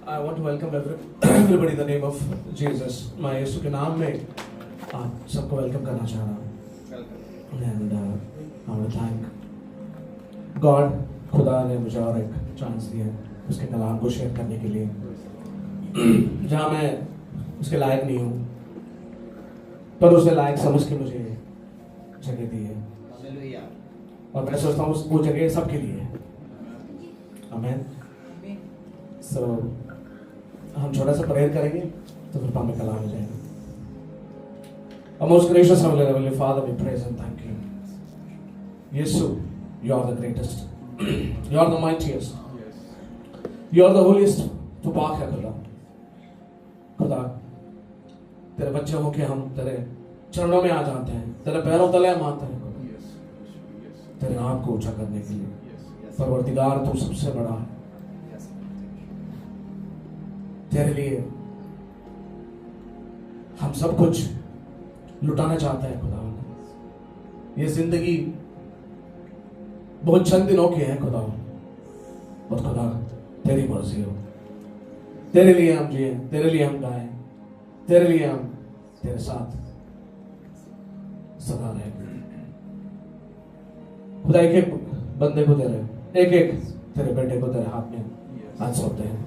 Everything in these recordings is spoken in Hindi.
I want to welcome everybody in the name of Jesus. मैं यीशु के नाम में आप सबको वेलकम करना चाह रहा हूँ। And I want to thank God, खुदा ने मुझे और एक चांस दिया उसके कलाम को शेयर करने के लिए, जहाँ मैं उसके लायक नहीं हूँ, पर उसे लायक समझ के मुझे जगह दी है। और मैं सोचता हूँ वो जगह सबके लिए है। आमीन। So हम छोटा सा प्रेयर करेंगे तो फिर हमें कलाम हो जाएगा। Our most gracious Heavenly Father, we praise and thank you. Yesu, you are the greatest. You are the mightiest. You are the holiest. तू पाक है खुदा। खुदा तेरे बच्चे होके हम तेरे चरणों में आ जाते हैं, तेरे पैरों तले हम आते हैं खुदा, तेरे नाम को ऊंचा करने के लिए। परवरदिगार तू सबसे बड़ा है। तेरे लिए हम सब कुछ लुटाना चाहते हैं खुदा। ये जिंदगी बहुत चंद दिनों की है खुदा, और खुदा तेरी मर्जी हो। तेरे लिए हम जिए, तेरे लिए हम गाएं, तेरे लिए हम तेरे साथ सदा रहे। खुदा एक एक बंदे को तेरे, एक एक तेरे बेटे को तेरे हाथ में आज सौंपते हैं।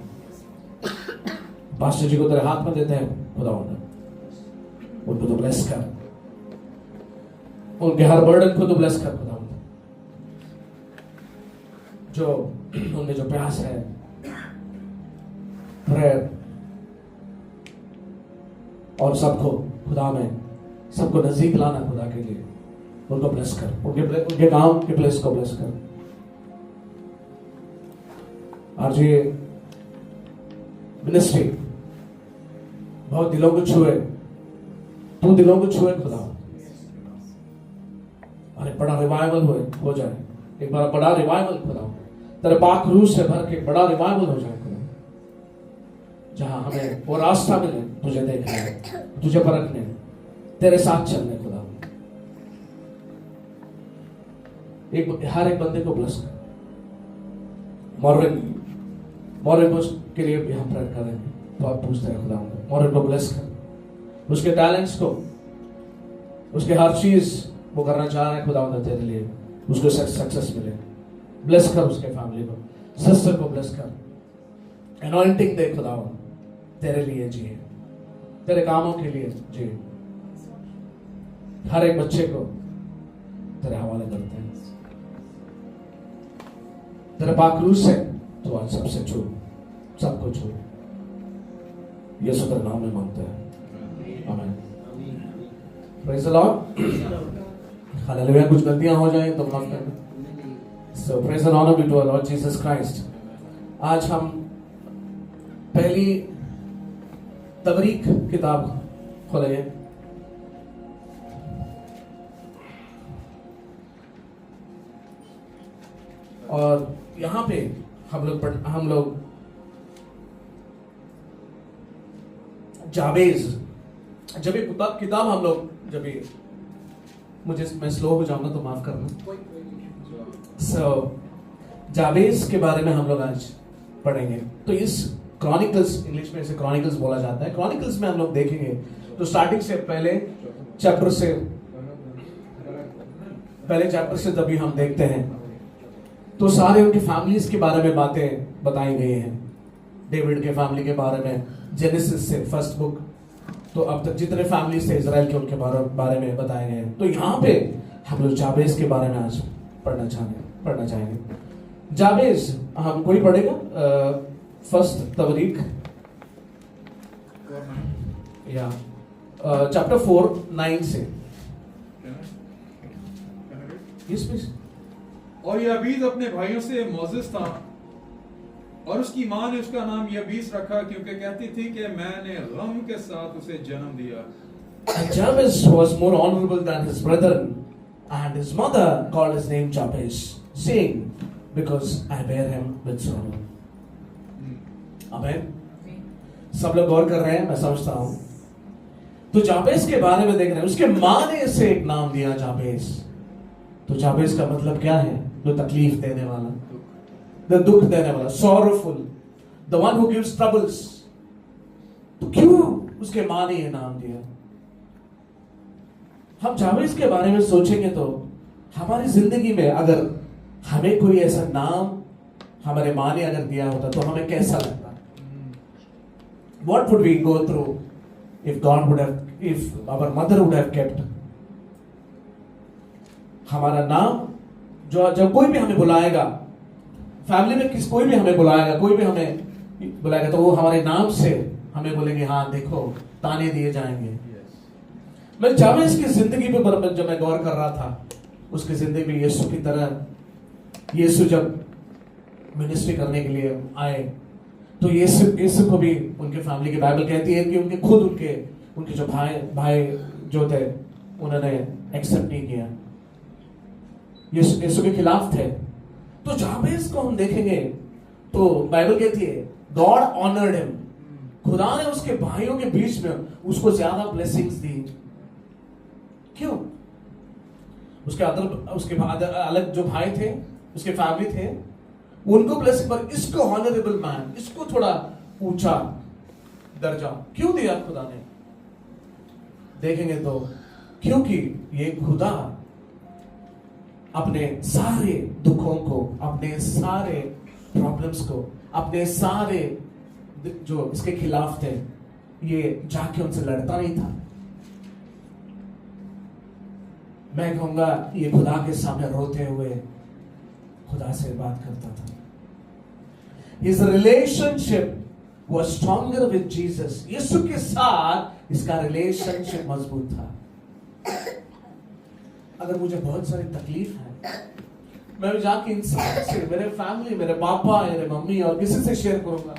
पास्टर जी को तेरे हाथ में देते हैं खुदा, उनको तो ब्लेस कर, उनके हर बर्डन को तो ब्लेस कर खुदा। जो उनमें जो प्यास है प्रेयर और सबको खुदा में सबको नजदीक लाना खुदा के लिए, उनको ब्लेस कर, उनके काम के प्लेस को ब्लेस कर। आज ये मिनिस्ट्री बहुत दिलों को छुए, तू दिलों को छुए खुदा। अरे बड़ा रिवाइवल हो जाए, एक बार बड़ा रिवाइवल खुदा, तेरे पाक रूह से भर के बड़ा रिवाइवल हो जाए खुदा, जहां हमें वो रास्ता मिले तुझे देखने, तुझे परखने, तेरे साथ चलने खुदा। हर एक बंदे को ब्लेस कर। मॉर्विन के लिए भी हम प्रेयर करेंगे, तो आप पूछते हैं खुदा मॉर्विन को ब्लेस कर, उसके टैलेंट्स को, उसके हर चीज वो करना चाह रहे हैं खुदा तेरे लिए, उसको सक्सेस मिले। ब्लेस कर उसके फैमिली को, सिस्टर को ब्लेस कर, एनॉइंटिंग दे खुदा, तेरे लिए जिए, तेरे कामों के लिए जिए। हर एक बच्चे को तेरे हवाले करते हैं, तेरे पाक रूह से तो आज सबसे छू, सबको छू। यीशु के नाम में मांगते हैं, आमीन। Praise the Lord. हालेलुया। कुछ गलतियां हो जाए तो माफ करना। So praise and honour be to our Lord Jesus Christ. आज हम पहली तबरीक किताब खोलेंगे, और यहाँ पे हम लोग जाबेज, जब ये किताब हम लोग मैं स्लो हो जाऊंगा तो माफ करना। जाबेज के बारे में हम लोग आज पढ़ेंगे। तो इस क्रॉनिकल्स, इंग्लिश में इसे क्रॉनिकल्स बोला जाता है, क्रॉनिकल्स में हम लोग देखेंगे तो स्टार्टिंग से पहले चैप्टर से जब भी हम देखते हैं तो सारे उनकी फैमिलीज के बारे में बातें बताई गई हैं। डेविड के फैमिली के बारे में जेनेसिस से फर्स्ट बुक तो अब तक जितने फैमिलीज थे इजराइल के, उनके बारे में बताए गए हैं। तो यहाँ पे हम लोग जाबेज के बारे में आज पढ़ना चाहेंगे। जाबेज हम कोई पढ़ेगा फर्स्ट तबरीक या चैप्टर 4:9 से। Yes please. और याबीज अपने भाइयों से मोजिज था, और उसकी माँ ने उसका नाम याबीस रखा क्योंकि कहती थी कि मैंने गम के साथ उसे जन्म दिया। And Jabez was more honorable than his brethren, and his mother called his name Jabez, saying, because I bear him with sorrow. आमीन। सब लोग गौर कर रहे हैं, मैं समझता हूं। तो जाबेज के बारे में देख रहे हैं, उसके माँ ने इसे एक नाम दिया जाबेज। तो जाबेज का मतलब क्या है? जो तकलीफ देने वाला, दुख देने वाला, sorrowful, the one who gives troubles. तो क्यों उसके मां ने ये नाम दिया? हम जावेज के बारे में सोचेंगे तो हमारी जिंदगी में अगर हमें कोई ऐसा नाम हमारे मां ने अगर दिया होता तो हमें कैसा लगता? What would we go through if our mother would have kept हमारा नाम? जो जब कोई भी हमें बुलाएगा, फैमिली में कोई भी हमें बुलाएगा, कोई भी हमें बुलाएगा, तो वो हमारे नाम से हमें बोलेंगे, हाँ देखो, ताने दिए जाएंगे। मैं जावेज की जिंदगी पे जब मैं गौर कर रहा था, उसकी जिंदगी में यीशु की तरह, यीशु जब मिनिस्ट्री करने के लिए आए तो यीशु को भी उनके फैमिली की बाइबल कहती है कि उनके जो भाई जो थे उन्होंने एक्सेप्ट नहीं किया, यीशु के खिलाफ थे। तो जावेज को हम देखेंगे तो बाइबल कहती है गॉड ऑनर्ड हिम, खुदा ने उसके भाइयों के बीच में उसको ज्यादा ब्लेसिंग्स दी। क्यों? उसके बाद अलग जो भाई थे, उसके फैमिली थे, उनको ब्लेसिंग, पर इसको ऑनरेबल मैन, इसको थोड़ा ऊंचा दर्जा क्यों दिया खुदा ने? देखेंगे तो क्योंकि ये खुदा अपने सारे दुखों को, अपने सारे प्रॉब्लम्स को, अपने सारे जो इसके खिलाफ थे, ये जाके उनसे लड़ता नहीं था। मैं कहूंगा ये खुदा के सामने रोते हुए खुदा से बात करता था। His relationship was stronger with Jesus. यीशु के साथ इसका रिलेशनशिप मजबूत था। अगर मुझे बहुत सारी तकलीफ है, मैं भी जाके इंसान से, मेरे फैमिली, मेरे पापा, मेरे मम्मी और किसी से शेयर करूंगा,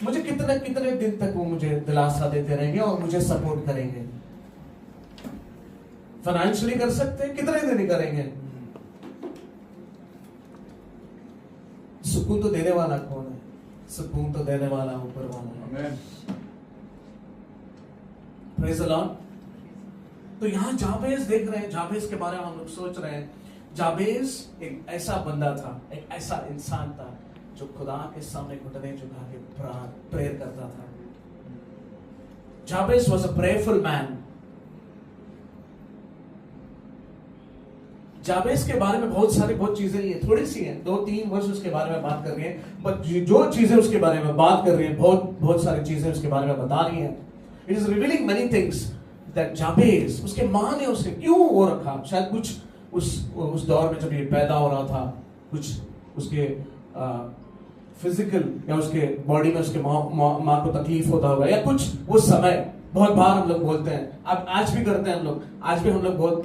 मुझे कितने कितने दिन तक वो मुझे दिलासा देते रहेंगे और मुझे सपोर्ट करेंगे। फाइनेंशियली कर सकते हैं, कितने दिन ही करेंगे। सुकून तो देने वाला कौन है? सुकून तो देने वाला ऊपर वाला है। Praise the Lord. तो यहां जावेज देख रहे हैं, जावेज के बारे में हम लोग सोच रहे हैं। जावेज एक ऐसा बंदा था, एक ऐसा इंसान था जो खुदा के सामने घुटने झुका के प्रेयर करता था। जावेज वाज अ प्रेयरफुल मैन। जावेज के बारे में बहुत चीजें, ये थोड़ी सी हैं, 2-3 वर्ष उसके बारे में बात कर रही है, बट जो चीजें उसके बारे में बात कर रही है, बहुत सारी चीजें उसके बारे में बता रही है। It is revealing many things that जावेज, उसके मां ने उसे क्यों वो रखा। शायद कुछ उस दौर में जब ये पैदा हो रहा था, कुछ उसके फिजिकल या उसके बॉडी में उसके मां को तकलीफ होता होगा, या कुछ उस समय। बहुत बार हम लोग बोलते हैं, अब आज भी करते हैं हम लोग, आज भी हम लोग बहुत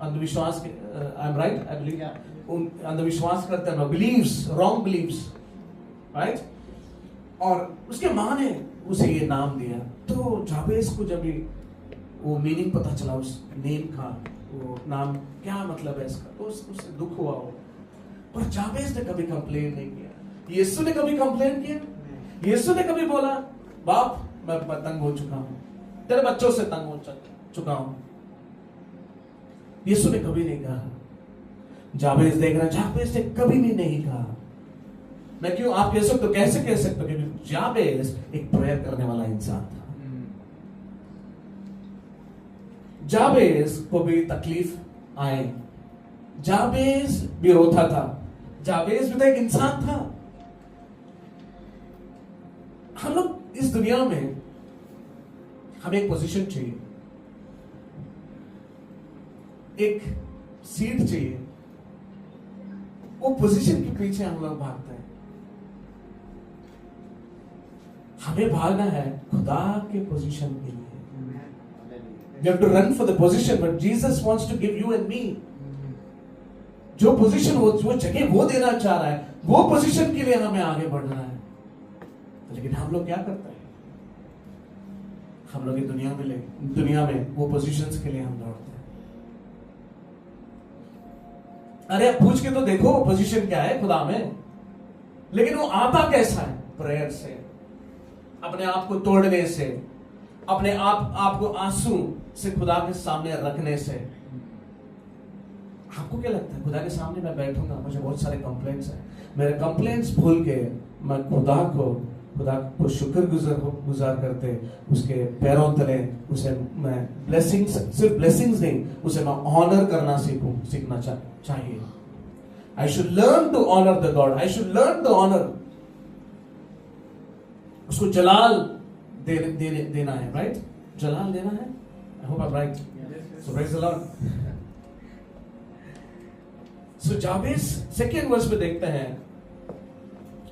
अंधविश्वास I am right, I believe, अंधविश्वास करते हैं, बिलीव्स, रॉन्ग बिलीव्स, राइट। और उसके मां ने उसे ये नाम दिया। तो जावेज को जब वो मीनिंग पता चला उस नेम का, वो नाम क्या मतलब है इसका, तो उससे दुख हुआ हो। पर जावेज ने कभी कंप्लेन नहीं किया। यीशु ने कभी कंप्लेन किया? यीशु ने कभी बोला, बाप मैं तंग हो चुका हूं, तेरे बच्चों से तंग हो चुका हूं? यीशु ने कभी नहीं कहा। जावेज देख रहा, जावेज ने कभी भी नहीं कहा। मैं क्यों, आप कह सकते हो, कैसे कह सकते हो? क्योंकि जावेज एक प्रेयर करने वाला इंसान था। जावेज को भी तकलीफ आए, जावेज भी रोता था, जावेज भी तो एक इंसान था। हम लोग इस दुनिया में, हमें एक पोजीशन चाहिए, एक सीट चाहिए, वो पोजीशन के पीछे हम लोग भागते हैं। हमें भागना है खुदा के पोजीशन के लिए। You have to run for the position, but Jesus wants to give you and me. जो पोजीशन, वो जगह वो देना चाह रहा है, वो पोजीशन के लिए हमें आगे बढ़ना है। लेकिन हम लोग क्या करते हैं? हम लोग दुनिया में वो पोजीशंस के लिए हम दौड़ते हैं। अरे आप पूछ के तो देखो पोजीशन क्या है खुदा में। लेकिन वो आता कैसा है? प्रेयर से, अपने आप को तोड़ने से, अपने आप को आंसू से खुदा के सामने रखने से। आपको क्या लगता है खुदा के सामने मैं बैठूंगा, मुझे बहुत सारे कंप्लेंट्स हैं, मेरे कंप्लेंट्स भूल के मैं खुदा को शुक्रगुजार करते उसके पैरों तले उसे मैं ब्लेसिंग्स, सिर्फ ब्लेसिंग्स नहीं, उसे मैं ऑनर करना सीखना चाहिए. I should learn to honor the God. I should learn to honor. उसको जलाल देना है, right? जलाल देना है. I hope I'm right. So praise the Lord. So Jabez second verse में देखते हैं,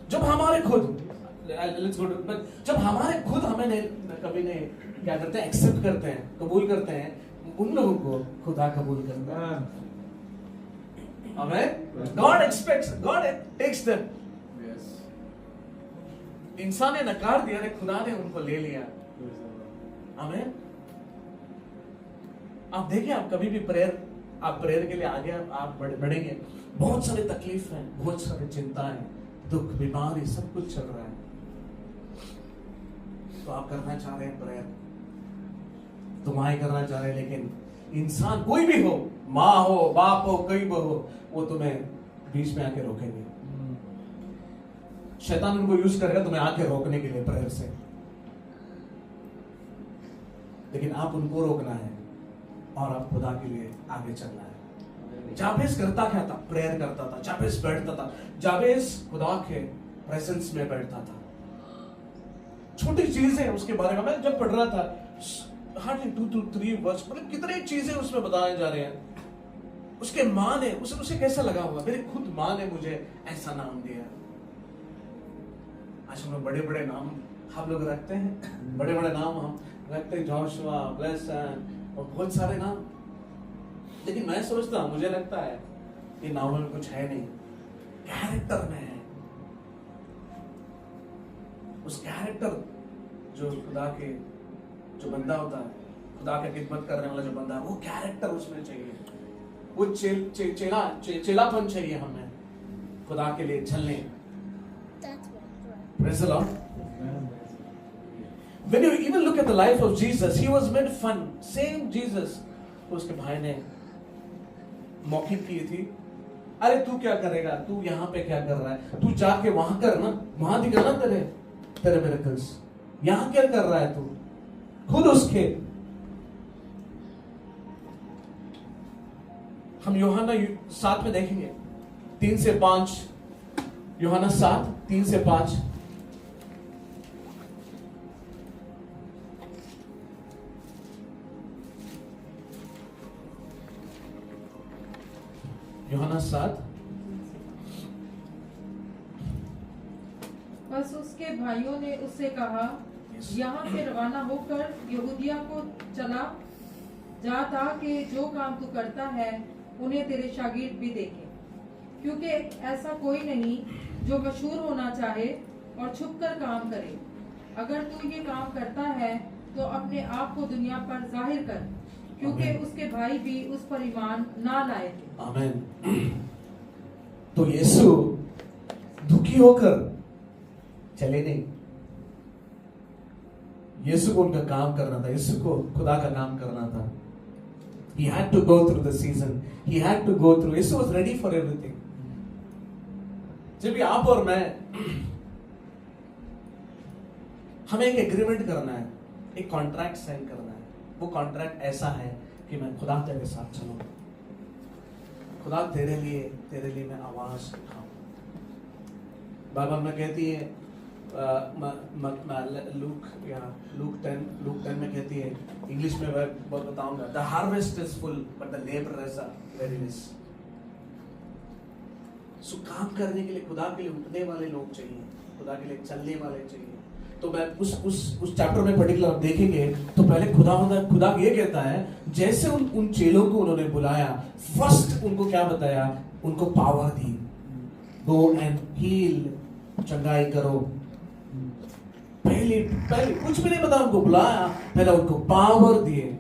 जब हमारे खुद let's go to, जब हमारे खुद हमें कभी नहीं क्या करते हैं, एक्सेप्ट करते हैं, कबूल करते हैं, उन लोगों को खुदा कबूल करता है. Amen. God takes them. Yes. इंसान ने नकार दिया, खुदा ने उनको ले लिया. आमेन. आप देखिए, आप कभी भी प्रेयर के लिए आगे आप बढ़ेंगे, बहुत सारे तकलीफ हैं, बहुत सारी चिंताएं, दुख, बीमारी, सब कुछ चल रहा है. तो आप करना चाह रहे हैं प्रेयर, दुआएं करना चाह रहे हैं, लेकिन इंसान कोई भी हो, माँ हो, बाप हो, कोई भी हो, वो तुम्हें बीच में आके रोकेंगे. शैतान उनको यूज करेगा तुम्हें आके रोकने के लिए प्रेयर से, लेकिन आप उनको रोकना है और आप खुदा के लिए आगे चलना है. जाबेस करता क्या था? प्रेयर करता था. जाबेस बैठता था. जाबेस खुदा के प्रेजेंस में बैठता था. छोटी चीजें उसके बारे में मैं जब पढ़ रहा था, हार्डली 2 to 3 वर्स, मतलब कितनी चीजें उसमें बताए जा रहे हैं. उसके माँ ने उसे कैसा लगा होगा, मेरे खुद माँ ने मुझे ऐसा नाम दिया. आज हम लोग बड़े बड़े नाम हम लोग रखते हैं, बड़े बड़े नाम हम रखते हैं, जोशुआ, ब्लेसन और बहुत सारे नाम. लेकिन मैं सोचता हूं, मुझे लगता है ये नामों में कुछ है नहीं, कैरेक्टर में है. उस कैरेक्टर जो खुदा के जो बंदा होता है, खुदा की खिदमत करने वाला जो बंदा है, वो कैरेक्टर उसमें चाहिए. वो चेलापन चाहिए हमें खुदा के लिए चलने. Praise the Lord. When you even look at the life of Jesus, he was made fun. Same Jesus. उसके भाई ने मौखिक की थी, अरे तू क्या करेगा, तू यहाँ पे क्या कर रहा है, तू जाके वहां करना, वहां दिखाना तेरे मिरेकल्स, यहाँ क्या कर रहा है तू. खुद उसके हम यूहन्ना 7 में देखेंगे 3 से 5. यूहन्ना 7 3 से 5. यूहन्ना 7. बस उसके भाइयों ने उससे कहा, यहाँ से रवाना होकर यहूदिया को चला जा, ताकि जो काम तू करता है उन्हें तेरे शागिर्द भी देखें. क्योंकि ऐसा कोई नहीं जो मशहूर होना चाहे और छुपकर काम करे. अगर तू ये काम करता है तो अपने आप को दुनिया पर जाहिर कर, क्योंकि उसके भाई भी उस पर ईमान ना लाए थे. आमीन. तो यीशु दुखी होकर चले नहीं. यीशु को उनका काम करना था, यीशु को खुदा का काम करना था. He had to go through the season. He had to go through. Yeshua was ready for everything. जब भी आप और मैं, हमें एक एग्रीमेंट करना है, एक कॉन्ट्रैक्ट साइन करना है. वो कॉन्ट्रैक्ट ऐसा है कि मैं खुदा तेरे साथ चलूंगा, खुदा तेरे लिए मैं आवाज उठाऊं. बाइबल में कहती है लूक 10 में कहती है, इंग्लिश में मैं बताऊंगा, the harvest is full but the labourers are very less. So काम करने के लिए खुदा के लिए उठने वाले लोग चाहिए, खुदा के लिए चलने वाले चाहिए. तो मैं उस चैप्टर में पर्टिकुलर आप देखेंगे तो पहले खुदा ये कहता है, जैसे उन चेलों को उन्होंने बुलाया, फर्स्ट उनको क्या बताया, उनको पावर दी. गो एंड हील, चंगाई करो. पहले कुछ भी नहीं बताया, उनको बुलाया, पहले उनको पावर दिए.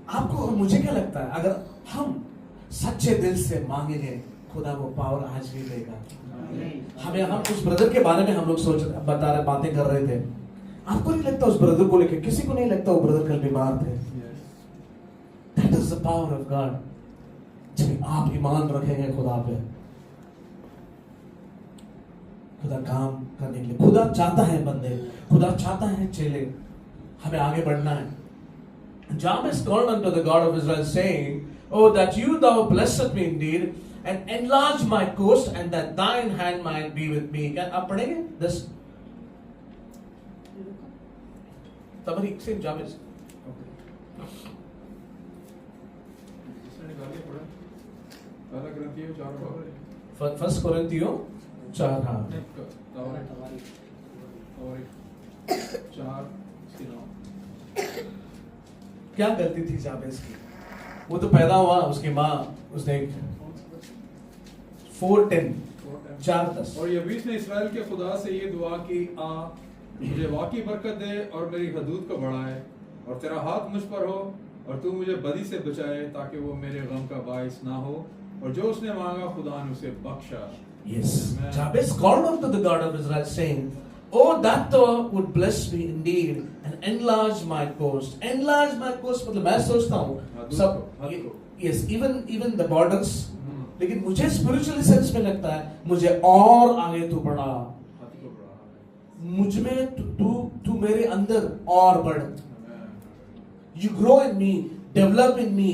आपको और मुझे क्या लगता है, अगर हम सच्चे दिल से मांगेंगे, खुदा वो पावर आज भी देगा. हम उस ब्रदर के बारे में हम लोग बातें कर रहे थे. आपको नहीं लगता उस ब्रदर को लेकर, किसी को नहीं लगता वो ब्रदर कल बीमार थे. That is the power of God. जब आप ईमान रखेंगे खुदा पे, खुदा काम करने के लिए, खुदा चाहता है बंदे, खुदा चाहता है चेले, हमें आगे बढ़ना है. Jabez called unto the God of Israel, saying, "Oh, that you thou blessed me indeed, and enlarge my coast, and that thine hand might be with me." क्या आप पढ़ेंगे? This तबरी से जाबेज. जिसने निकालिए पढ़ा पहला ग्रंथियों 4 फर्स्ट कोरिन्थियों 4 हाँ. और 4 क्या गलती थी जाबेज की? वो तो पैदा हुआ, उसकी माँ उसने 4:10 4:10 और यबीस ने इस्राएल के खुदा से ये दुआ की, आ मुझे वाकई बरकत दे और मेरी हदूद को बढ़ाए, और तेरा हाथ मुझ पर हो और तू मुझे बदी से बचाए, ताकि वो मेरे गम का बाइस ना हो, और जो उसने मांगा खुदा ने उसे बख्शा. Yes. Jabez called unto the God of Israel, saying, "Oh, that thou would bless me indeed and enlarge my coast." Enlarge my coast मतलब मैं सोचता हूँ सब yes even the borders. लेकिन मुझे spiritually sense में लगता है मुझे और आगे तू बढ़ा, मुझ में तू मेरे अंदर और बढ़. You grow in me, develop in me.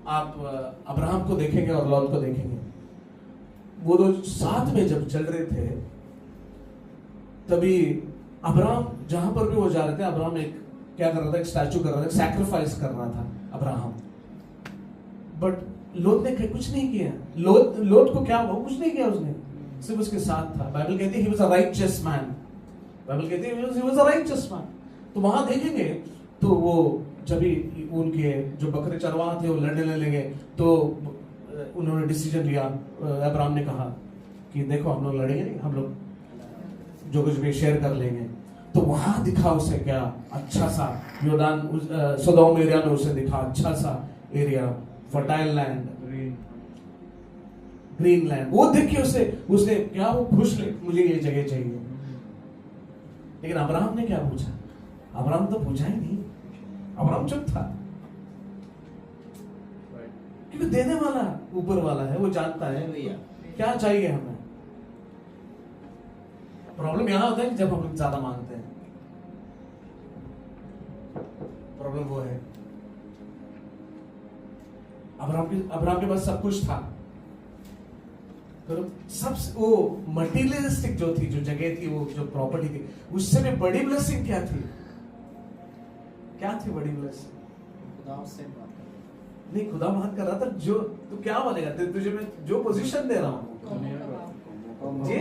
आप अब्राहम को देखेंगे और लॉट को देखेंगे, वो लोग साथ में जब चल रहे थे, तभी अब्राहम जहां पर भी वो जा रहे थे, अब्राहम एक क्या कर रहा था, एक स्टैचू कर रहा था, सैक्रिफाइस कर रहा था अब्राहम. बट लोट ने कुछ नहीं किया. लोट को क्या हुआ? कुछ नहीं किया उसने, सिर्फ उसके साथ था. बाइबल कहती है he was a righteous man. Bible कहती है he was a righteous man. तो वहां देखेंगे तो वो जब भी उनके जो बकरे चरवाह थे वो लड़ने लगे, तो उन्होंने डिसीजन लिया. अब्राहम ने कहा कि देखो हम लोग लड़ेंगे नहीं, हम लोग जो कुछ भी शेयर कर लेंगे. तो वहां दिखा उसे क्या अच्छा सा योर्दान सदोम एरिया में उसे दिखा अच्छा सा area, fertile land, green land. वो देख के उसने क्या वो खुश ले, मुझे ये जगह चाहिए. लेकिन अब्राहम ने क्या पूछा? अब्राहम तो पूछा ही नहीं, अब्राहम चुप था, क्योंकि देने वाला ऊपर वाला है, वो जानता है क्या चाहिए हमें. प्रॉब्लम यहां होता है कि जब हम ज्यादा मांगते हैं, प्रॉब्लम वो है. अब्राहम के पास सब कुछ था, तो सब वो मटीरियलिस्टिक जो थी, जो जगह थी, वो जो प्रॉपर्टी थी, उससे भी बड़ी ब्लेसिंग क्या थी? क्या थी बड़ी ब्लेसिंग? खुदा उससे बात कर. नहीं, खुदा बात कर रहा था. जो तू क्या बोलेगा, तुझे मैं जो पोजीशन दे रहा हूं, जी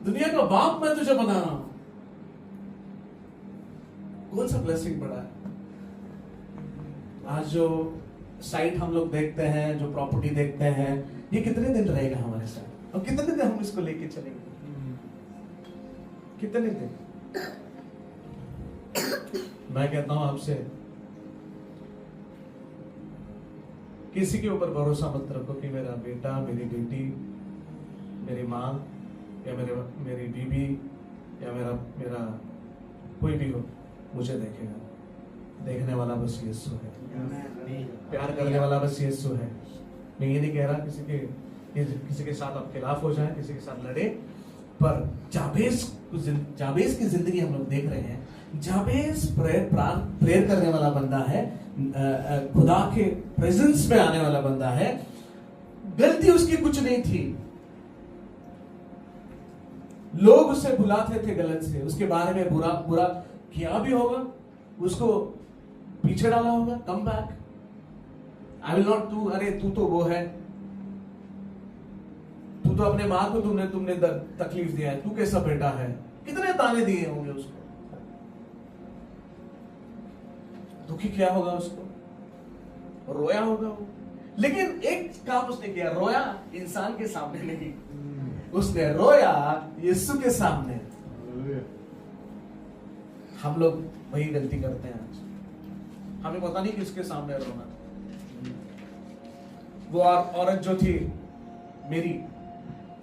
दुनिया का बाप मैं तुझे बना रहा हूं. कौन सा ब्लेसिंग बड़ा है? आज जो साइट हम लोग देखते हैं, जो प्रॉपर्टी देखते हैं, ये कितने दिन रहेगा हमारे साथ, और कितने दिन हम इसको लेके चलेंगे? कितने दिन? मैं कहता हूं आपसे, किसी के ऊपर भरोसा मत रखो कि मेरा बेटा, मेरी बेटी, मेरी माँ या मेरी बीवी या मेरा कोई भी हो मुझे देखेगा. देखने वाला बस यीशु है, प्यार करने वाला बस यीशु है. मैं ये नहीं कह रहा किसी के साथ आप खिलाफ हो जाए, किसी के साथ लड़े, पर जाबेज की जिंदगी हम लोग देख रहे हैं. जाबेज प्रेयर करने वाला बंदा है, खुदा के प्रेजेंस में आने वाला बंदा है. गलती उसकी कुछ नहीं थी, लोग उसे बुलाते थे गलत से, उसके बारे में बुरा किया भी होगा, उसको पीछे डाला होगा. Come back, I will not तू, अरे तू तो वो है, तू तो अपने माँ को तुमने तकलीफ दिया है, तू कैसा बेटा है, कितने ताने दिए होंगे उसको. दुखी किया होगा उसको, रोया होगा वो. लेकिन एक काम उसने किया, रोया इंसान के सामने नहीं, उसने रोया यीशु के सामने. हम लोग वही गलती करते हैं आज, हमें पता नहीं किसके सामने रोना. वो औरत जो थी मेरी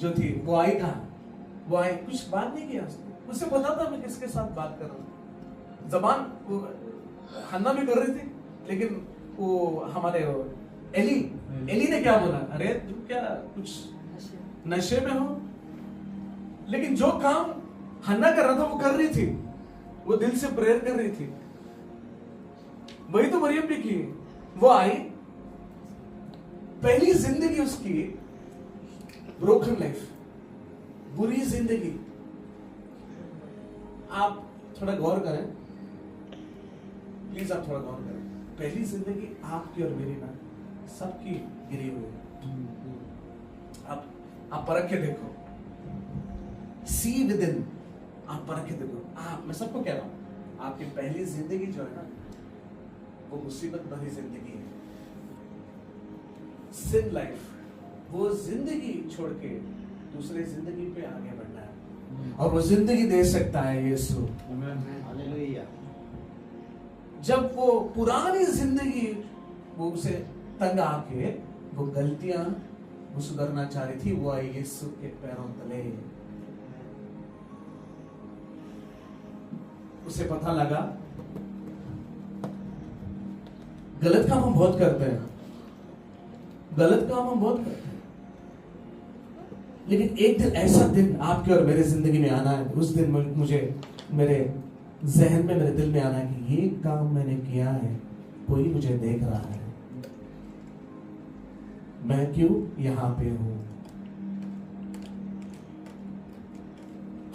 जो थी, वो आई कहा, वो आई, कुछ बात नहीं किया उससे पता था मैं किसके साथ बात कर रहा हूँ. जबान हन्ना भी कर रही थी, लेकिन वो हमारे एली ने क्या बोला, अरे तू क्या कुछ नशे में हो? लेकिन जो काम हन्ना कर रहा था वो कर रही थी, वो दिल से प्रेयर कर रही थी। वही तो मरियम भी की। वो आई, पहली जिंदगी उसकी ब्रोकन लाइफ, बुरी जिंदगी। आप थोड़ा गौर करें प्लीज, आप थोड़ा गौर करें। पहली जिंदगी आपकी और मेरी ना, सबकी गिरी हुई है। आप परख के देखो, सी विद इन, आप परख के देखो। मैं सबको कह रहा हूं, आपकी पहली जिंदगी जो है ना, वो मुसीबत भरी जिंदगी है, सिन लाइफ। वो जिंदगी छोड़ के दूसरे जिंदगी पे आगे बढ़ना है, और वो जिंदगी दे सकता है यीशु। हालेलुया। जब वो पुरानी जिंदगी वो उसे तंग आके वो गलतियां वो सुधरना चाह रही थी, वो आई यीशु के पैरों तले। उसे पता लगा गलत काम हम बहुत करते हैं, गलत काम हम बहुत करते हैं, लेकिन एक दिन ऐसा दिन आपके और मेरे जिंदगी में आना है, उस दिन मुझे मेरे जहन में, मेरे दिल में आना है कि ये काम मैंने किया है, कोई मुझे देख रहा है, मैं क्यों यहां पे हूं।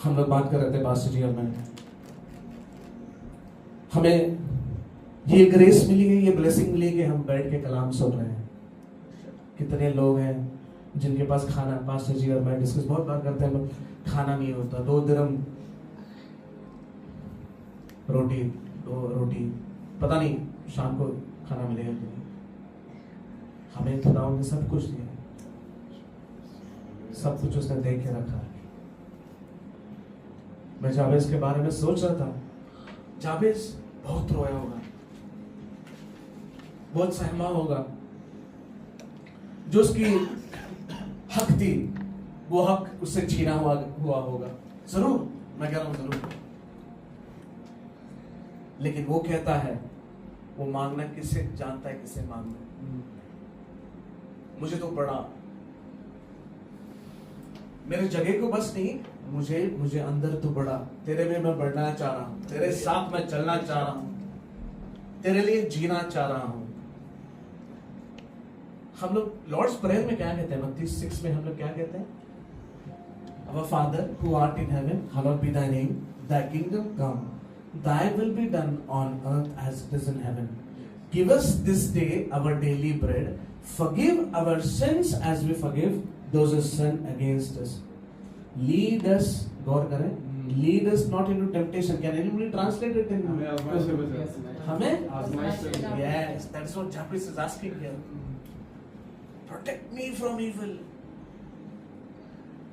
हम लोग बात कर रहे थे पास्टर जी और मैं, हमें ये ग्रेस मिली है, ये ब्लेसिंग मिली है कि हम बैठ के कलाम सुन रहे हैं। कितने लोग हैं जिनके पास खाना, पास्टर जी और मैं डिस्कस बहुत बार करते हैं, खाना नहीं होता, 2 दिरहम रोटी, पता नहीं शाम को खाना मिलेगा कि नहीं। हमें खुदावंद ने सब कुछ दिया, सब कुछ उसने दे के रखा है। मैं जावेज के बारे में सोच रहा था, जावेज बहुत रोया होगा, बहुत सहमा होगा। जो उसकी हक थी, वो हक उससे छीना हुआ होगा, जरूर, मैं कह रहा हूं जरूर। लेकिन वो कहता है, वो मांगना किससे जानता है, किससे मांगना। मुझे तो बड़ा, मेरे जगह को बस नहीं, मुझे अंदर तो बड़ा, तेरे में मैं बढ़ना चाह रहा हूं, तेरे साथ मैं चलना चाह रहा हूं, तेरे लिए जीना चाह रहा हूं। हम लोग लॉर्ड्स प्रेयर में क्या कहते हैं, मत्ती 6 में हम लोग क्या कहते हैं, Our Father who art in heaven, hallowed be thy name, thy kingdom come, thy will be done on earth as it is in heaven. Give us this day our daily bread, forgive our sins as we forgive those who sin against us. Lead us, गौर करें, lead us not into temptation. Can anybody translate it in? हमें आजमाइश से बचा। हमें आजमाइश से बचा। Yes, that's what Jabez is asking here. Protect me from evil.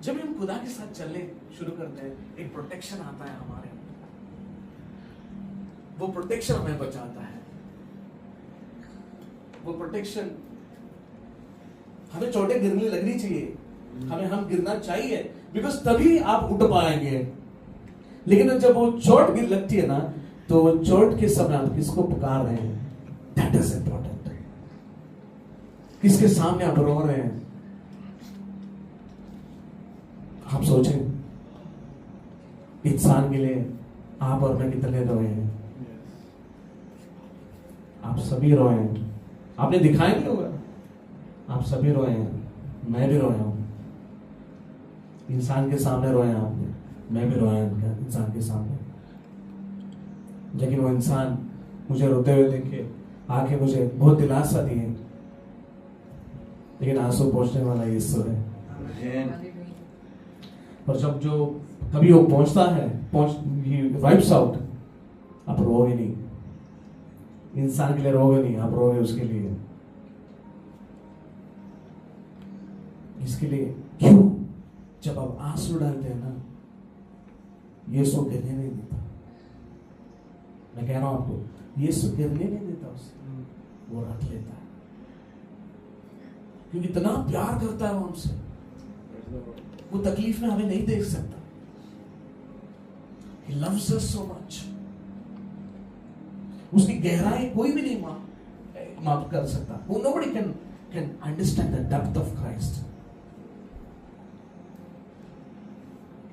जब हम खुदा के साथ चलने शुरू करते हैं, एक प्रोटेक्शन आता है हमारे अंदर, वो प्रोटेक्शन हमें बचाता है। वो प्रोटेक्शन, हमें चोटें गिरने लगनी चाहिए, हम गिरना चाहिए, बिकॉज तभी आप उठ पाएंगे। लेकिन जब वो चोट गिर लगती है ना, तो वो चोट के समय आप किसको पुकार रहे हैं, दैट इज इंपॉर्टेंट। किसके सामने आप रो रहे हैं, आप सोचें, इंसान के लिए आप और मैं कितने रोए हैं। आप सभी रोए हैं, आपने दिखाया नहीं होगा, आप सभी रोए हैं, मैं भी रोया हूं। इंसान के सामने रोया आपने, मैं भी रोया इंसान के सामने। लेकिन वो इंसान मुझे रोते हुए देखे आके मुझे बहुत दिलासा दिए, लेकिन आंसू पहुंचने वाला यीशु है। और जब जो कभी वो पहुंचता है, वाइप्स आउट, आप रोगे नहीं, इंसान के लिए रोगे नहीं, आप रोगे उसके लिए। इसके लिए क्यों, जब आप आंसू डालते हैं ना, यीशु गिरने नहीं देता। मैं कह रहा हूं आपको, यीशु गिरने नहीं देता उसे, वो रख लेता है, क्योंकि इतना प्यार करता है वो हमसे। वो तकलीफ में हमें नहीं देख सकता। He loves us so much. उसकी गहराई कोई भी नहीं माप कर सकता। वो nobody can can understand the depth of Christ.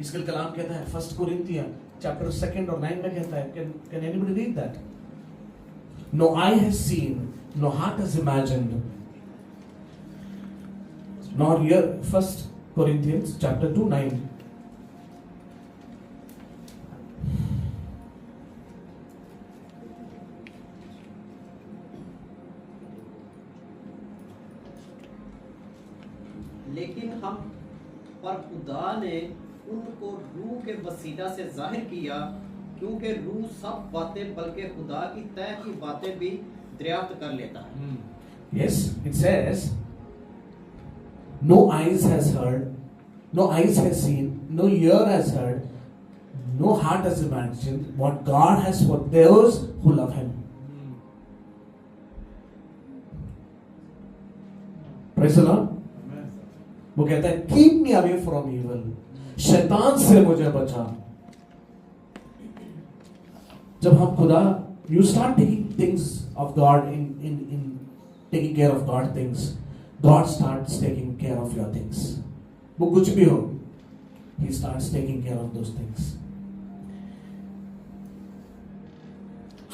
इसके कलाम कहता है 1 Corinthians chapter 2 और 9 में कहता है, can anybody read that? No eye has seen, no heart has imagined, nor ear. 1 Corinthians chapter 2 9. लेकिन हम पर खुदा ने उनको रूह के वसीला से जाहिर किया, क्योंकि रूह सब बातें बल्कि खुदा की तय की बातें भी दरियाफ्त कर लेता है। Yes, it says, no eyes has heard, no eyes has seen, no ear has heard, no heart has imagined what God has for those who love Him. Praise the Lord. वो कहता है keep me away from evil, शैतान से मुझे बचा। जब हम खुदा, you start taking things of God in taking care of God things, God starts taking care of your things. वो कुछ भी हो, He starts taking care of those things.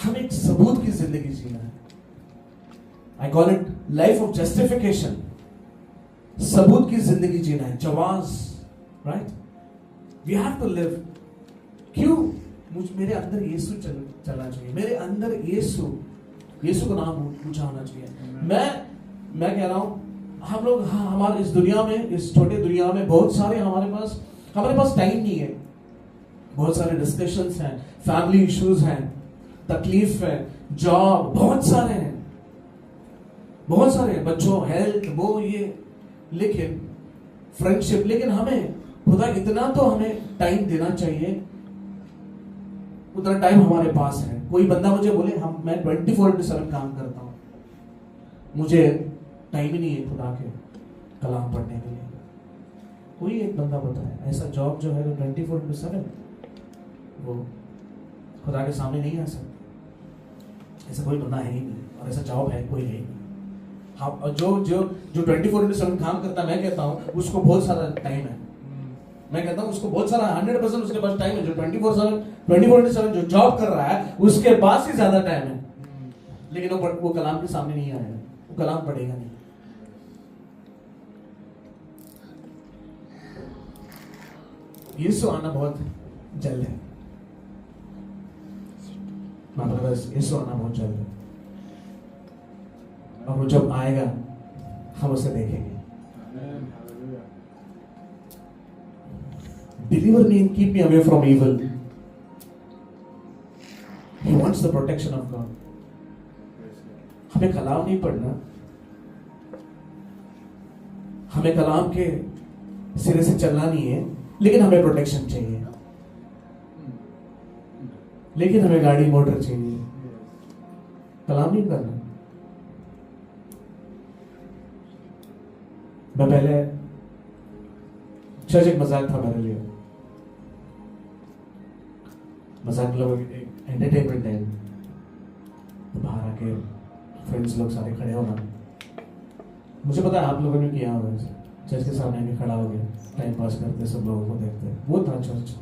हमें एक सबूत की जिंदगी जीना है. I call it life of justification. सबूत की जिंदगी जीना है, जवाज, right? We have to live. क्यों? मेरे अंदर यीशु चलना चाहिए, मेरे अंदर यीशु का नाम ऊंचा होना चाहिए। मैं कह रहा हूं, हम लोग हमारे इस दुनिया में, इस छोटे दुनिया में बहुत सारे हमारे पास टाइम नहीं है। बहुत सारे डिस्कशंस हैं, फैमिली इश्यूज हैं, तकलीफ है, जॉब, बहुत सारे हैं, बच्चों, हेल्थ, वो ये, लेकिन फ्रेंडशिप, लेकिन हमें खुदा इतना तो हमें टाइम देना चाहिए, उतना टाइम हमारे पास है। कोई बंदा मुझे बोले मैं 24/7 काम करता हूं, मुझे टाइम ही नहीं है खुदा के कलाम पढ़ने के लिए। कोई एक बंदा बताए ऐसा जॉब जो है 24/7 वो खुदा के सामने नहीं आ सकता, ऐसा कोई बंदा है ही नहीं, और ऐसा जॉब है कोई है ही नहीं। हाँ, जो 24/7 काम करता है, मैं कहता हूँ उसको बहुत सारा टाइम है। मैं कहता हूँ उसको बहुत सारा 100% उसके पास टाइम है। जो 24/7 जो जॉब कर रहा है उसके पास ही ज्यादा टाइम है, लेकिन वो कलाम के सामने नहीं आएगा, वो कलाम पढ़ेगा नहीं। यीशु आना बहुत जल्द है, यीशु आना बहुत जल्द है, और वो जब आएगा हम उसे देखेंगे। Deliver me and keep me away from evil. He wants the protection of God. हमें कलाम नहीं पढ़ना, हमें कलाम के सिरे से चलना नहीं है, लेकिन हमें प्रोटेक्शन चाहिए, लेकिन हमें गाड़ी मोटर चाहिए, कलाम नहीं करना। मैं पहले चर्च एक मजाक था मेरे लिए, मजाक मतलब एक एंटरटेनमेंट है, तो बाहर आके फ्रेंड्स लोग सारे खड़े होना। मुझे पता है आप लोगों ने किया होगा, चर्च के सामने आके खड़ा हो गया, टाइम पास करते, सब लोगों को देखते, वो था चर्च।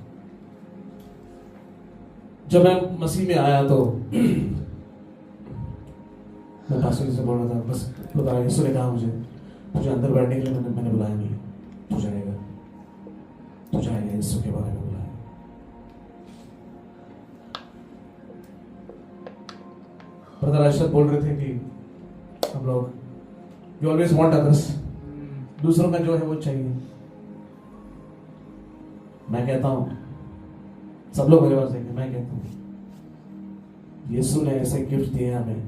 जब मैं मसीह में आया तो मैं पास्टर से बोल रहा था, बस खुदा यीशु ने कहा मुझे तुझे अंदर बैठने के लिए मैंने बुलाया नहीं, तू जाएगा यीशु के बारे में बुलाया। ब्रदर आशा बोल रहे थे कि हम लोग यू ऑलवेज वांट अदर्स, दूसरों में जो है वो चाहिए। मैं कहता हूं सब लोग मेरे पास देखें, मैं कहता हूं यीशु ने ऐसे गिफ्ट दिए हमें,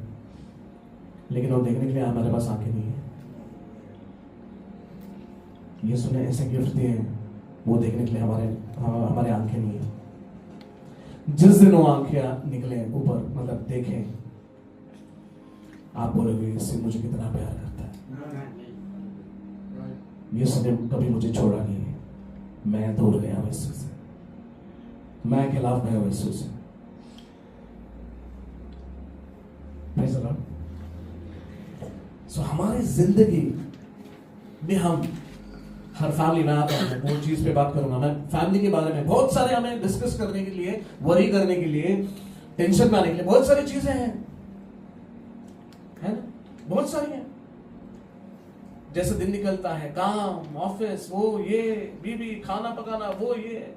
लेकिन वो देखने के लिए हमारे पास आंखें नहीं है। यीशु ने ऐसे गिफ्ट दिए हैं, वो देखने के लिए हमारे आंखें नहीं है। जिस दिन वो आंखें निकले ऊपर, मतलब देखें, आप बोलोगे इससे मुझे कितना प्यार करता है। यीशु ने कभी मुझे छोड़ा नहीं है, मैं दूर गया हूं यीशु से, मैं खिलाफ गया हूं यीशु से। सो हमारी जिंदगी में हम हर फैमिली में आता हूं, वो चीज पे बात करूंगा मैं फैमिली के बारे में। बहुत सारे हमें डिस्कस करने के लिए, वरी करने के लिए, टेंशन में आने के लिए बहुत सारी चीजें हैं, है ना? बहुत सारी हैं। जैसे दिन निकलता है, काम, ऑफिस, वो ये, बीवी, खाना पकाना, वो ये,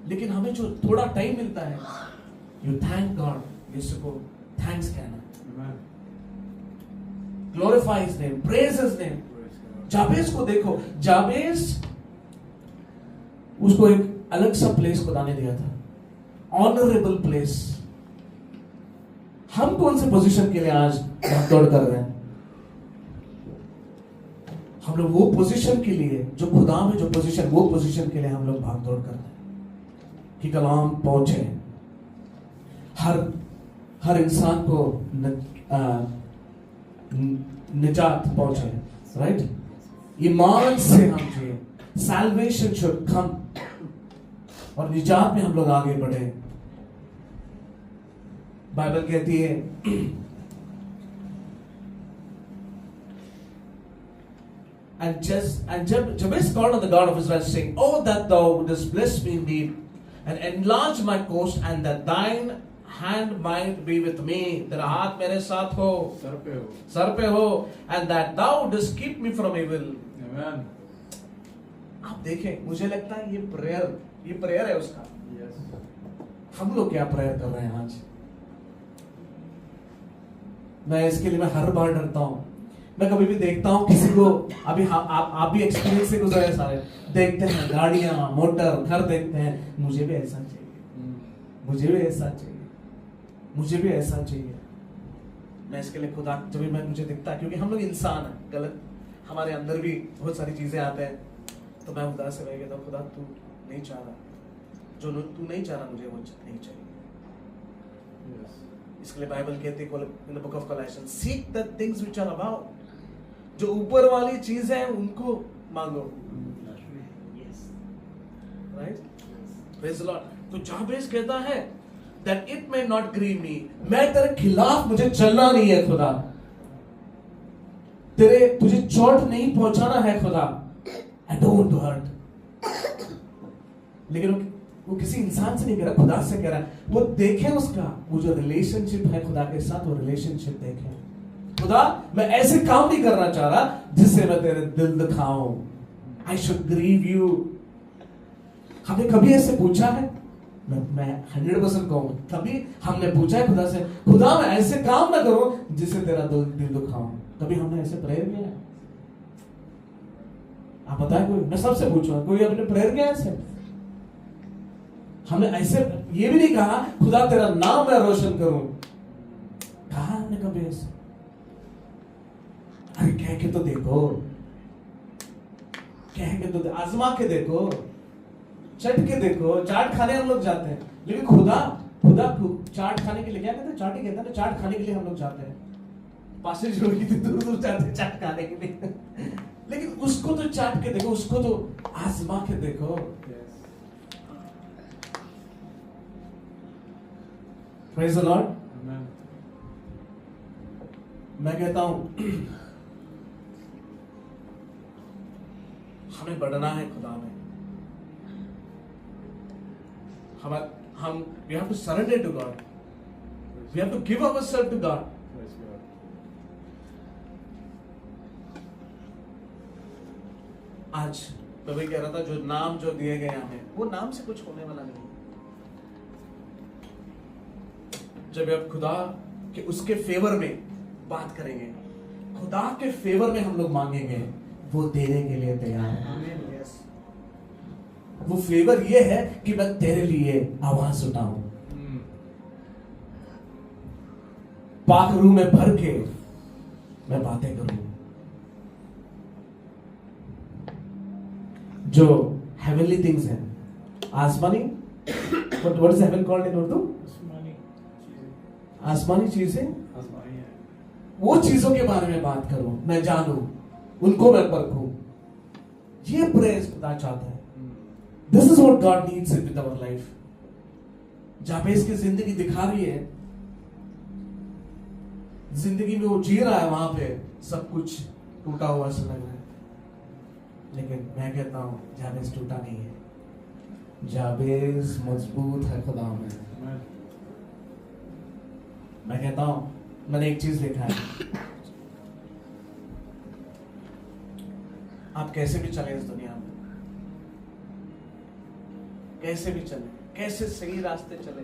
लेकिन हमें जो थोड़ा टाइम मिलता है, यू थैंक गॉड, यीशु को थैंक्स कहना, glorify his name, praise his name. Jabez को देखो, जाबेज उसको एक अलग सा प्लेस खुदा ने दिया था, ऑनरेबल प्लेस। हम कौन से पोजीशन के लिए आज भागदौड़ कर रहे हैं? हम लोग वो पोजीशन के लिए जो खुदा में जो पोजीशन, वो पोजीशन के लिए हम लोग भागदौड़ कर रहे हैं कि कलाम पहुंचे, हर इंसान को निजात पहुंचे, राइट? ईमान से हम जिए, सैल्वेशन शुड कम, और निजात में हम लोग आगे बढ़े। बाइबल कहती है and Jabez called on the God of Israel, saying, "Oh, that thou wouldest bless me indeed, and enlarge my coast, and that thine hand might be with me." तेरा हाथ मेरे साथ हो, सर पे हो, and that thou wouldest keep me from evil. Amen. आप देखें, मुझे लगता है ये प्रेयर है उसका। Yes. हम लोग क्या प्रेयर कर रहे हैं आज? मैं इसके लिए मैं हर बार डरता हूं। मैं कभी भी देखता हूं किसी को, अभी आप भी एक्सपीरियंस से गुजरे सारे, देखते हैं गाड़ियां, मोटर, घर देखते हैं, मुझे भी ऐसा चाहिए, मुझे भी ऐसा चाहिए, मुझे भी ऐसा चाहिए। मैं इसके लिए खुदा, जब भी मुझे दिखता है, क्योंकि हम लोग इंसान हैं, गलत, हमारे अंदर भी बहुत सारी चीजें आते हैं, तो मैं खुदा से वही कहता हूं, खुदा तू नहीं चाह रहा, जो तू नहीं चाह रहा मुझे वो नहीं चाहिए। Yes. इसके लिए बाइबल कहती है in the book of Colossians, seek the things which are about, जो ऊपर वाली चीज है उनको मांगो, राइट? Praise the Lord. तो जाबेज कहता है that it may not grieve me, मैं तेरे खिलाफ मुझे चलना नहीं है खुदा, तुझे चोट नहीं पहुंचाना है खुदा, I don't want to hurt। लेकिन वो किसी इंसान से नहीं कह रहा, खुदा से कह रहा है। वो देखे उसका वो जो रिलेशनशिप है खुदा के साथ, वो रिलेशनशिप देखे। खुदा, मैं ऐसे काम नहीं करना चाह रहा जिससे मैं तेरे दिल दुखाऊं, I should grieve you। हमने कभी ऐसे पूछा है? मैं 100% कहूंगा, कभी हमने पूछा है खुदा से, खुदा मैं ऐसे काम ना करूं जिससे तेरा दिल दुखाऊं? कभी हमने ऐसे प्रेयर किया है? आप बताएं कोई, मैं सबसे पूछूंगा, कोई अपने प्रेयर किया ऐसे? हमने ऐसे ये भी नहीं कहा खुदा तेरा नाम मैं रोशन करूं, कहा हमने कभी ऐसे? अरे कह के तो देखो, कह के तो आजमा के देखो, चट के देखो। चाट खाने हम लोग जाते हैं, लेकिन खुदा चाट खाने के लिए क्या कहते हैं? चाट ही कहते हैं ना, चाट खाने के लिए हम लोग जाते हैं, पासे जोड़ के दूर जाते हैं चाट खाने के लिए। लेकिन उसको तो चाट के देखो, उसको तो आजमा के देखो। Praise the Lord। Amen. मैं कहता हूं हमें बढ़ना है खुदा में। हम we have to surrender to God, we have to give ourselves to God। Praise God. आज मैं वही कह रहा था, जो नाम जो दिए गए हमें, वो नाम से कुछ होने वाला नहीं। जब आप खुदा के उसके फेवर में बात करेंगे, खुदा के फेवर में हम लोग मांगेंगे, वो देने के लिए तैयार है। वो फेवर ये है कि मैं तेरे लिए आवाज उठाऊं, पाक रूह में भर के मैं बातें करूं। जो हेवनली थिंग्स हैं, आसमानी, what is heaven called in Urdu? आसमानी चीजें, वो चीजों के बारे में बात करूं, मैं जानूं, उनको मैं परखूं। ये प्रेयर्स खुदा चाहता है। This is what God needs with our life. Jabez की जिंदगी दिखा रही है जिंदगी में वो जी रहा है, वहां पे सब कुछ टूटा हुआ सा लग रहा है, लेकिन मैं कहता हूं जाबेज टूटा नहीं है, जाबेज मजबूत है खुदा में। मैं कहता हूं मैंने एक चीज देखा है, आप कैसे भी चले इस दुनिया में, कैसे भी चले, कैसे सही रास्ते चले,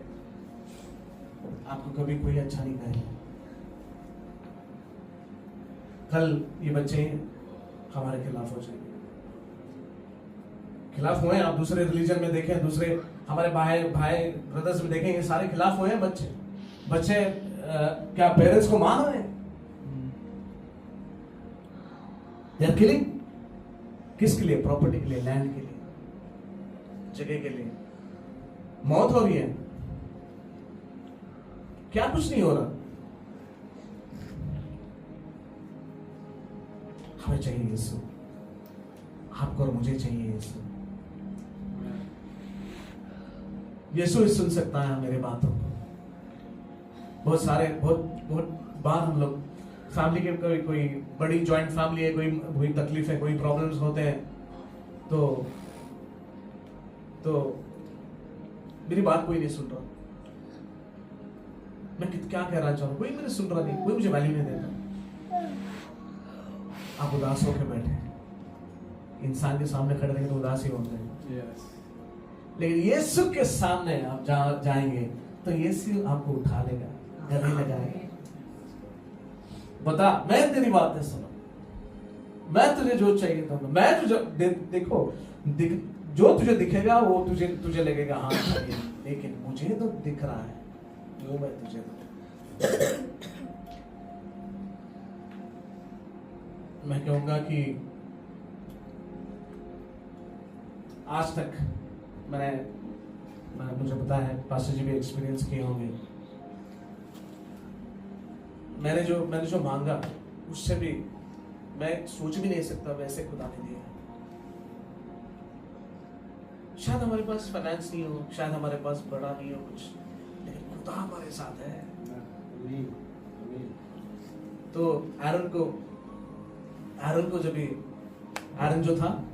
आपको कभी कोई अच्छा नहीं कहेगा। कल ये बच्चे हमारे खिलाफ हो जाएंगे, खिलाफ हुए। आप दूसरे रिलीजन में देखें, दूसरे हमारे भाई ब्रदर्स में देखें, ये सारे खिलाफ हुए हैं। बच्चे क्या पेरेंट्स को मान रहे हैं? They are killing. किसके लिए? प्रॉपर्टी के लिए, लैंड के लिए, जगह के लिए। मौत हो रही है, क्या कुछ नहीं हो रहा। हमें चाहिए यीशु, आपको और मुझे चाहिए यीशु। यीशु ही सुन सकता है मेरे बातों को। बहुत बार हम लोग फैमिली के कोई बड़ी जॉइंट फैमिली है, कोई तकलीफ है, कोई प्रॉब्लम्स होते हैं, तो मेरी बात कोई नहीं सुन रहा। मैं क्या कह रहा चाहूँ, कोई मेरे सुन रहा नहीं, कोई मुझे वैल्यू नहीं देता। आप उदास होकर बैठे, इंसान के सामने खड़े रहेंगे तो उदास ही होते हैं। लेकिन यीशु के सामने आप जाएंगे तो यीशु आपको उठा लेगा, गले लगाएगा, बता मैं तेरी बातें सुना, मैं तुझे जो चाहिए दूंगा, मैं तुझे देखो जो तुझे दिखेगा वो तुझे लगेगा हाँ चाहिए, लेकिन मुझे तो दिख रहा है जो मैं तुझे दूंगा। मैं कहूंगा कि आज तक मुझे पता है पास्टर जी भी एक्सपीरियंस किए होंगे, मैंने जो मांगा उससे भी मैं सोच भी नहीं सकता वैसे खुदा ने दिया। शायद हमारे पास फाइनेंस नहीं हो, शायद हमारे पास बड़ा नहीं हो कुछ, लेकिन खुदा हमारे साथ है। तो एरन को जब एरन जो था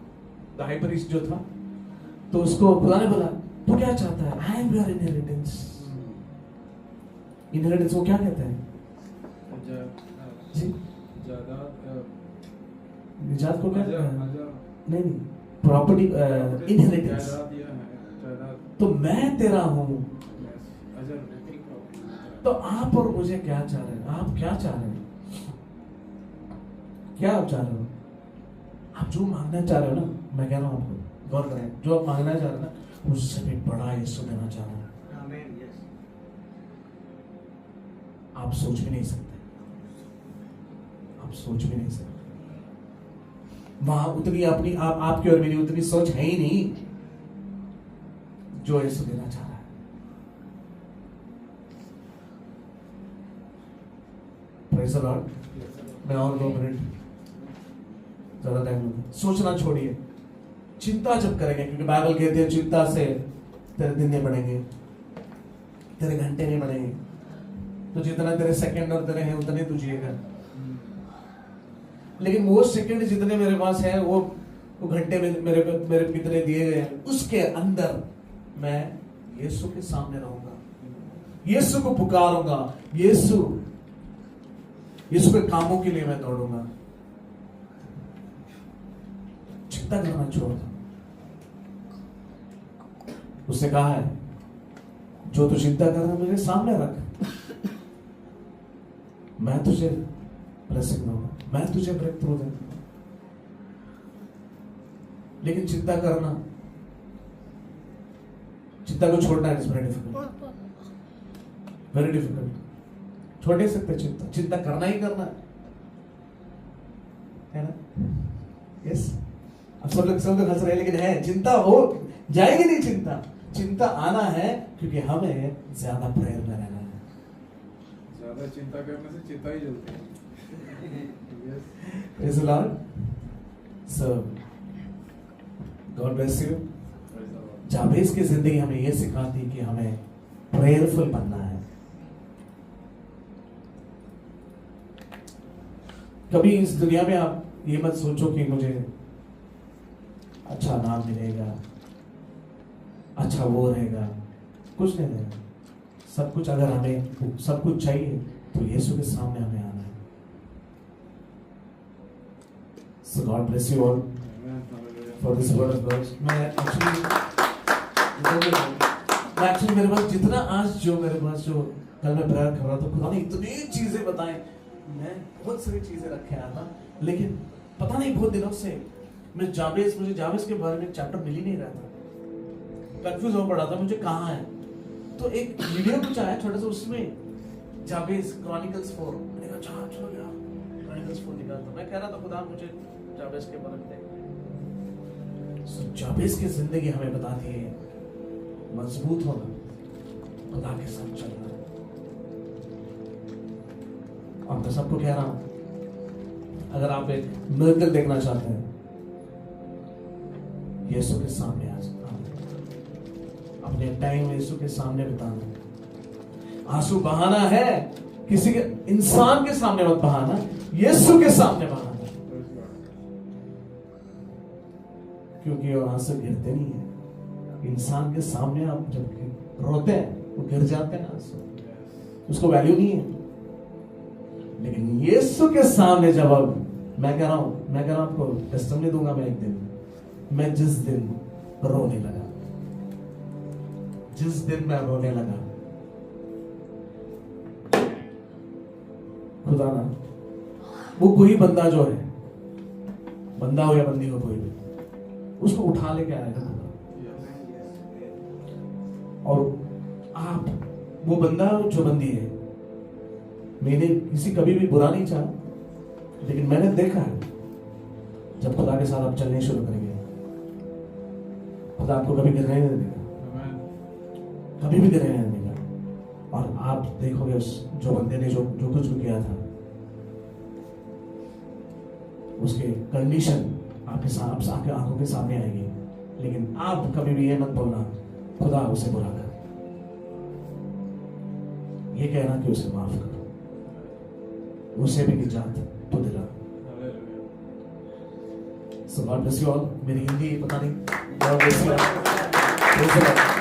हाई प्रीस्ट जो था, तो उसको खुदा ने बोला तू क्या चाहता है? I am your inheritance. Inheritance वो क्या कहते हैं जी? निजात को क्या नहीं प्रॉपर्टी इनहेरिटेंस। तो मैं तेरा हूं। तो आप और मुझे क्या चाह रहे हैं? आप क्या चाह रहे हैं? क्या आप चाह रहे हो? आप जो मांगना चाह रहे हो ना, मैं कह रहा हूं आपको गौर करें, जो आप मांगना चाह रहे हो ना उससे भी बड़ा यीशु देना चाह रहा है। आमीन। यस। आप सोच भी नहीं सकते, आप सोच भी नहीं सकते। वहां उतनी अपनी आपकी और मेरी उतनी सोच है ही नहीं जो यीशु देना चाह रहा है। Praise the Lord. मैं और 2 मिनट, ज्यादा टाइम सोचना छोड़िए, चिंता जब करेंगे, क्योंकि बाइबल कहती है चिंता से तेरे दिन नहीं बढ़ेंगे, तेरे घंटे नहीं बढ़ेंगे। तो जितना तेरे सेकंड और तेरे हैं उतने तू जिएगा, लेकिन वो सेकंड जितने मेरे पास है वो घंटे में मेरे कितने दिए गए हैं, उसके अंदर मैं यीशु के सामने रहूंगा, यीशु को पुकारूंगा, यीशु के कामों के लिए मैं दौड़ूंगा। चिंता करना छोड़ दो। उसने कहा है जो तू चिंता कर रहा है मेरे सामने रख, मैं तुझे ब्लेसिंग दूंगा, मैं तुझे ब्रेक थ्रू दूंगा। लेकिन चिंता को छोड़ना is very difficult, very difficult. छोड़ नहीं सकते चिंता करना ही करना है ना। यस, अब सब लोग हंस रहे हैं, लेकिन है चिंता हो जाएगी नहीं। चिंता आना है क्योंकि हमें ज्यादा प्रेयर में रहना है। ज्यादा चिंता करने से चिंता ही जलती है। Praise the Lord. So, God bless you. जाबेज की जिंदगी हमें यह सिखाती कि हमें प्रेयरफुल बनना है। कभी इस दुनिया में आप ये मत सोचो कि मुझे अच्छा नाम मिलेगा, अच्छा वो रहेगा, कुछ नहीं रहेगा। सब कुछ अगर हमें सब कुछ चाहिए तो यीशु के सामने हमें आना है। So God bless you all for this word of God. मैं एक्चुअली मेरे पास जितना आज जो मेरे पास जो कल मैं प्रेयर कर रहा था, खुदा ने इतनी चीजें बताई, मैं बहुत सारी चीजें रखे आया था, लेकिन पता नहीं बहुत दिनों से मुझे जावेज के बारे में चैप्टर मिल ही नहीं रहा था, कंफ्यूज हो पड़ा था मुझे कहाँ है। तो एक वीडियो कुछ आया छोटा सा, उसमें जावेज क्रॉनिकल्स 4, मैंने कहा चलो यार क्रॉनिकल्स 4 निकालता। मैं कह रहा था खुदा मुझे जावेज के बारे में देखना। जावेज की जिंदगी हमें बताती है मजबूत होना, खुदा के साथ चलना। और मैं सबको कह रहा हूं, अगर आप एक मिरेकल देखना चाहते हैं, यीशु के सामने आ जाना, अपने टाइम यीशु के सामने बिताना। आंसू बहाना है किसी के इंसान के सामने मत बहाना, यीशु के सामने बहाना, क्योंकि वो आंसू गिरते नहीं है। इंसान के सामने आप जब रोते हैं वो गिर जाते हैं आंसू, उसको वैल्यू नहीं है। लेकिन यीशु के सामने जब अब मैं कह रहा हूं आपको टेस्टिमनी दूंगा, मैं एक दिन, मैं जिस दिन रोने लगा, खुदा ना, वो कोई बंदा जो है, बंदा हो या बंदी हो, कोई भी उसको उठा लेके आएगा खुदा। और आप वो बंदा जो बंदी है, मैंने किसी कभी भी बुरा नहीं चाहा, लेकिन मैंने देखा है जब खुदा के साथ आप चलने शुरू करेंगे, खुदा आपको कभी गिरने नहीं देगा, कभी भी गिरने नहीं देगा। और आप देखोगे उस जो बंदे ने जो कुछ भी किया था, उसके कंडीशन आपके आंखों के सामने आएगी, लेकिन आप कभी भी ये मत बोलना खुदा उसे बुरा कर, ये कहना कि उसे माफ करो, उसे भी निजात तो दिला। So God bless you all. मेरी हिंदी पता नहीं, God bless you all.